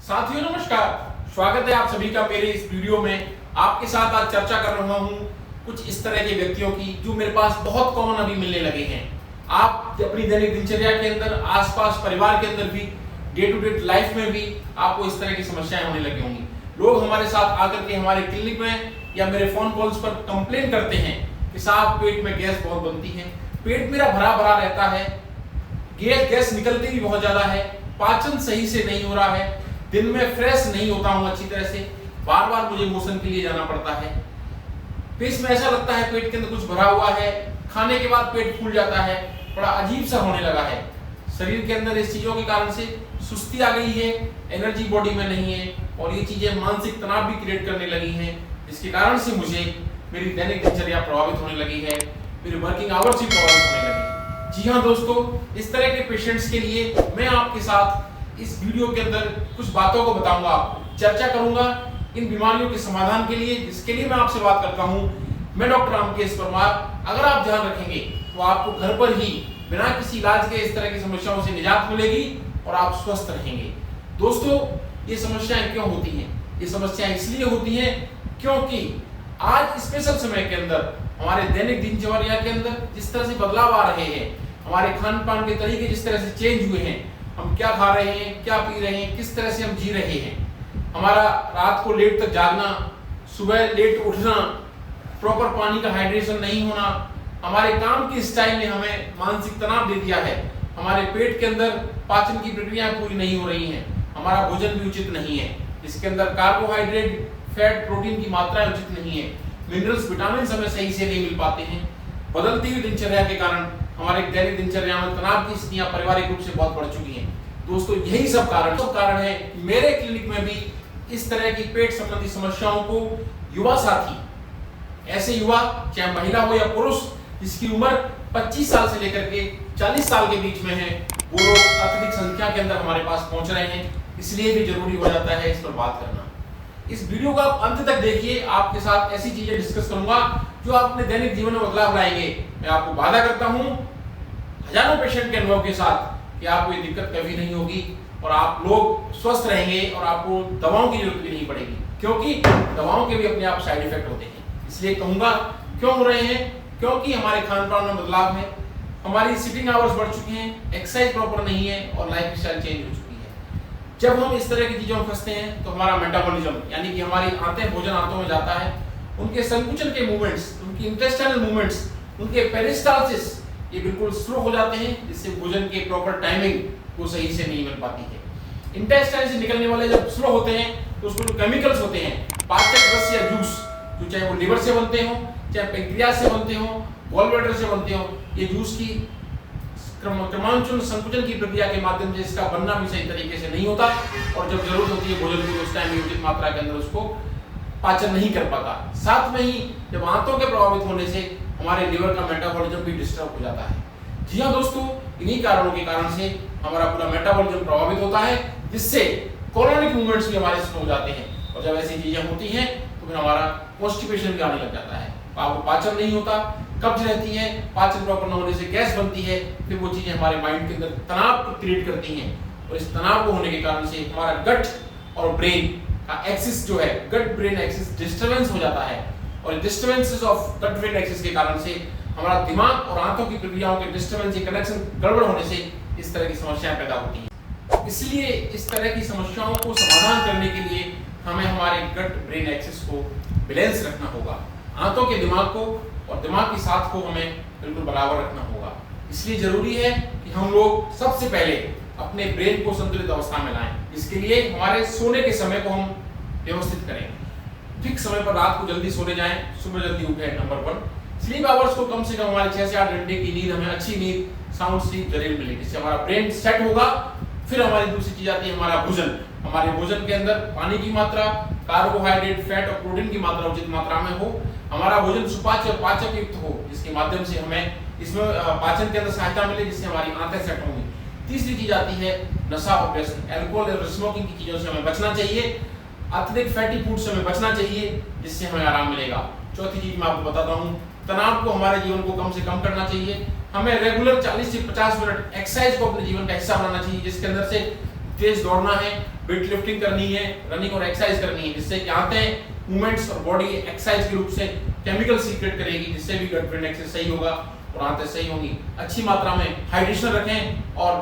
साथियों नमस्कार, स्वागत है आप सभी का मेरे इस वीडियो में। आपके साथ आज चर्चा कर रहा हूं कुछ इस तरह के व्यक्तियों की जो मेरे पास बहुत कॉमन अभी मिलने लगे हैं। आप अपनी दैनिक दिनचर्या के अंदर, आसपास परिवार के अंदर भी, डे टू डे लाइफ में भी आपको इस तरह की समस्याएं होने लगी होंगी। लोग हमारे साथ आकर के हमारे क्लिनिक में या मेरे फोन कॉल्स पर कंप्लेन करते हैं कि साहब पेट में गैस बहुत बनती है, पेट मेरा भरा भरा रहता है, गैस निकलती भी बहुत ज्यादा है, पाचन सही से नहीं हो रहा है, दिन में फ्रेश नहीं होता हूं अच्छी तरह से, बार बार मुझे मोशन के लिए जाना पड़ता है, पेट में ऐसा लगता है पेट के अंदर कुछ भरा हुआ है, खाने के बाद पेट फूल जाता है, बड़ा अजीब सा होने लगा है। शरीर के अंदर इस चीजों के कारण से सुस्ती आ गई है, एनर्जी बॉडी में नहीं है और ये चीजें मानसिक तनाव भी क्रिएट करने लगी हैं, जिसके कारण से मुझे मेरी दैनिक दिनचर्या प्रभावित होने लगी है, मेरी वर्किंग आवर्स भी प्रभावित होने लगी। जी हाँ दोस्तों, इस तरह के पेशेंट्स के लिए मैं आपके साथ इस वीडियो के अंदर कुछ बातों को बताऊंगा, चर्चा करूंगा इन बीमारियों के समाधान के लिए, जिसके लिए मैं आपसे बात करता हूं। मैं डॉक्टर रामकेश परमार। अगर आप ध्यान रखेंगे तो आपको घर पर ही बिना किसी इलाज के इस तरह की समस्याओं से निजात मिलेगी और आप स्वस्थ रहेंगे। दोस्तों, ये समस्याएं क्यों होती हैं? ये समस्याएं इसलिए होती हैं क्योंकि आज स्पेशल समय के अंदर हमारे दैनिक दिनचर्या के अंदर जिस तरह से बदलाव आ रहे हैं, हमारे खान पान के तरीके जिस तरह से चेंज हुए हैं, हम क्या खा रहे हैं, क्या पी रहे हैं, किस तरह से हम जी रहे हैं, हमारा रात को लेट तक जागना, सुबह लेट उठना, प्रॉपर पानी का हाइड्रेशन नहीं होना, हमारे काम की स्टाइल ने हमें मानसिक तनाव दे दिया है, हमारे पेट के अंदर पाचन की प्रक्रिया पूरी नहीं हो रही हैं, हमारा भोजन भी उचित नहीं है, इसके अंदर कार्बोहाइड्रेट, फैट, प्रोटीन की मात्रा उचित नहीं है, मिनरल्स, विटामिन हमें सही से नहीं मिल पाते हैं। बदलती हुई दिनचर्या के कारण हमारे दैनिक दिनचर्या में तनाव की स्थितियां पारिवारिक रूप से बहुत बढ़ चुकी हैं। दोस्तों, यही सब कारण है मेरे क्लिनिक में भी इस तरह की पेट संबंधी समस्याओं को युवा साथी, ऐसे युवा चाहे महिला हो या पुरुष, जिसकी उम्र 25 साल से लेकर के 40 साल के बीच में है, वो लोग अत्यधिक संख्या के अंदर हमारे पास पहुंच रहे हैं। इसलिए भी जरूरी हो जाता है इस पर बात करना। इस वीडियो को आप अंत तक देखिए, आपके साथ ऐसी चीजें डिस्कस करूंगा जो आप अपने दैनिक जीवन में बदलाव लाएंगे। मैं आपको वादा करता हूं हजारों पेशेंट के अनुभव के साथ कि आपको ये दिक्कत कभी नहीं होगी और आप लोग स्वस्थ रहेंगे और आपको दवाओं की जरूरत भी नहीं पड़ेगी, क्योंकि दवाओं के भी अपने आप साइड इफेक्ट होते हैं। इसलिए कहूंगा क्यों हो रहे हैं, क्योंकि हमारे खान पान में बदलाव है, हमारी सिटिंग आवर्स बढ़ चुके हैं, एक्सरसाइज प्रॉपर नहीं है और लाइफ स्टाइल चेंज हो चुकी है। जब हम इस तरह की चीजों में फंसते हैं तो हमारा मेटाबॉलिज्म, यानी कि हमारी आंतें, भोजन आंतों में जाता है, उनके संकुचन के मूवमेंट्स, उनकी इंटेस्टाइनल मूवमेंट्स, उनके पेरिस्टालसिस ये बिल्कुल स्लो हो जाते हैं, जिससे भोजन के प्रॉपर टाइमिंग वो सही से नहीं मिल पाती है। इंटेस्टाइन से निकलने वाले जब स्लो होते हैं तो उसमें जो केमिकल्स होते हैं, पाचक रस या जूस, जो चाहे वो लिवर से बनते हो, चाहे पेंक्रियास से बनते हो, गॉल ब्लैडर से बनते हो, ये जूस की क्रमांकुर संकुचन की प्रक्रिया के माध्यम से इसका बनना भी सही तरीके से नहीं होता और जब जरूरत होती है भोजन की, उस टाइम उचित मात्रा के अंदर उसको पाचन नहीं कर पाता। साथ में ही जब आंतों के प्रभावित होने से हमारे लिवर का मेटाबॉलिज्म भी डिस्टर्ब हो जाता है। जी हाँ दोस्तों, इन्हीं कारणों के कारण से हमारा पूरा मेटाबॉलिज्म प्रभावित होता है, जिससे कोलोनिक मूवमेंट्स भी हमारे स्लो हो जाते हैं और जब ऐसी चीजें होती हैं तो फिर हमारा कॉन्स्टिपेशन भी आने लग जाता है, आपको पाचन नहीं होता, कब्ज रहती है, पाचन प्रॉपर न होने से गैस बनती है, फिर वो चीजें हमारे माइंड के अंदर तनाव क्रिएट करती हैं और इस तनाव को होने के कारण से हमारा गट और ब्रेन का एक्सिस जो है, गट ब्रेन एक्सिस डिस्टर्बेंस हो जाता है और disturbances of gut brain axis के कारण से हमारा दिमाग और आंतों की प्रक्रियाओं के डिस्टर्बेंस, कनेक्शन गड़बड़ होने से इस तरह की समस्याएं पैदा होती हैं। इसलिए इस तरह की समस्याओं को समाधान करने के लिए हमें हमारे गट ब्रेन एक्सिस को बैलेंस रखना होगा, आंतों के दिमाग को और दिमाग की साथ को हमें बिल्कुल बराबर रखना होगा। इसलिए जरूरी है कि हम लोग सबसे पहले अपने ब्रेन को संतुलित अवस्था में लाएं। इसके लिए हमारे सोने के समय को हम व्यवस्थित करें, फिक्स समय पर रात को जल्दी सोने जाएं, सुबह जल्दी उठें। नंबर 1, स्लीप आवर्स को कम से कम हमारे 6 से 8 घंटे की नींद, हमें अच्छी नींद, साउंड स्लीप जरूर मिलेगी, जिससे हमारा ब्रेन सेट होगा। फिर हमारी दूसरी चीज आती है हमारा भोजन। हमारे भोजन के अंदर पानी की मात्रा, कार्बोहाइड्रेट, फैट और प्रोटीन की मात्रा उचित मात्रा में हो, हमारा भोजन सुपाच्य और पाचक युक्त हो, जिसके माध्यम से हमें इसमें पाचन के अंदर सहायता मिले, जिससे हमारी आंतें सेट होंगी। तीसरी चीज आती है नशा और व्यसन, अल्कोहल और स्मोकिंग की चीजों से हमें बचना चाहिए, अत्यधिक फैटी फूड से हमें बचना चाहिए, जिससे हमें आराम मिलेगा। चौथी चीज मैं आपको बताता हूँ, तनाव को हमारे जीवन को कम से कम करना चाहिए। हमें रेगुलर 40 से 50 मिनट एक्सरसाइज को अपने जीवन का हिस्सा बनाना चाहिए, जिसके अंदर से तेज दौड़ना है, वेट लिफ्टिंग करनी है, रनिंग और एक्सरसाइज करनी है, जिससे कि आंतें, मूवमेंट्स और बॉडी एक्सरसाइज के रूप से केमिकल सीक्रेट करेगी, जिससे भी गट ब्रेन एक्सेस सही होगा और आंतें सही होंगी। अच्छी मात्रा में हाइड्रेशन रखें और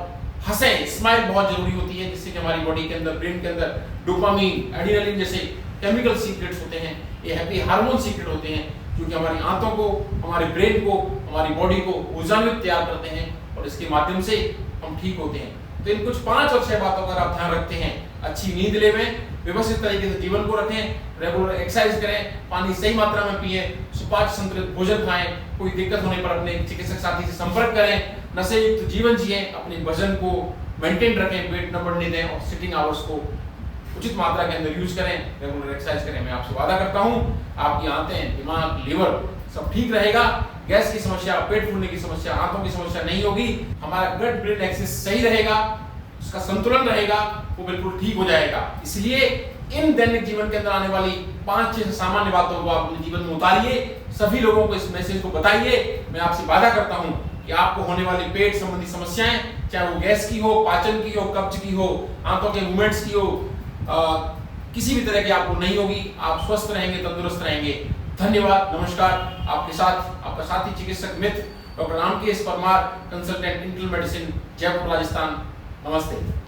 हंसें, स्माइल बहुत जरूरी होती है, जिससे कि हमारी बॉडी के अंदर, ब्रेन के अंदर डोपामीन, एड्रेनालिन जैसे केमिकल सीक्रेट्स होते हैं, ये हैप्पी हार्मोन सीक्रेट होते हैं, जो कि हमारी आंतों को, हमारे ब्रेन को, हमारी बॉडी को ऊर्जान्वित तैयार करते हैं और इसके माध्यम से हम ठीक होते हैं। तो इन कुछ 5 और 6 बातों का आप ध्यान रखते हैं, अच्छी नींद लेवें, व्यवस्थित तरीके से जीवन को रखें, रेगुलर एक्सरसाइज करें, पानी सही मात्रा में पिएं, सुपाच्य संतुलित भोजन खाएं, कोई दिक्कत होने पर अपने चिकित्सक साथी से संपर्क करें, नशे युक्त जीवन जिएं, अपने वजन को मेंटेन रखें, वेट न बढ़ने दें और सिटिंग आवर्स को उचित मात्रा के अंदर यूज करें, रेगुलर एक्सरसाइज करें। मैं आपसे वादा करता हूं आपकी आंतें, दिमाग, लीवर सब ठीक रहेगा, गैस की समस्या, पेट फूलने की समस्या, आंतों की समस्या नहीं होगी, हमारा गट ब्रेन एक्सेस सही रहेगा, उसका संतुलन रहेगा, वो बिल्कुल ठीक हो जाएगा। इसलिए इन दैनिक जीवन के अंदर आने वाली 5-6 सामान्य बातों को आप अपने जीवन में उतारिए, सभी लोगों को इस मैसेज को बताइए। मैं आपसे वादा करता हूं कि आपको होने वाली पेट संबंधी समस्याएं, चाहे वो गैस की हो, पाचन की हो, कब्ज की हो, आंतों के मूवमेंट्स की हो, किसी भी तरह की आपको नहीं होगी, आप स्वस्थ रहेंगे, तंदुरुस्त रहेंगे। धन्यवाद, नमस्कार। आपके साथ आपका साथी चिकित्सक मित्र doctor Ramkesh Parmar, consultant internal medicine, Jaipur, Rajasthan. नमस्ते।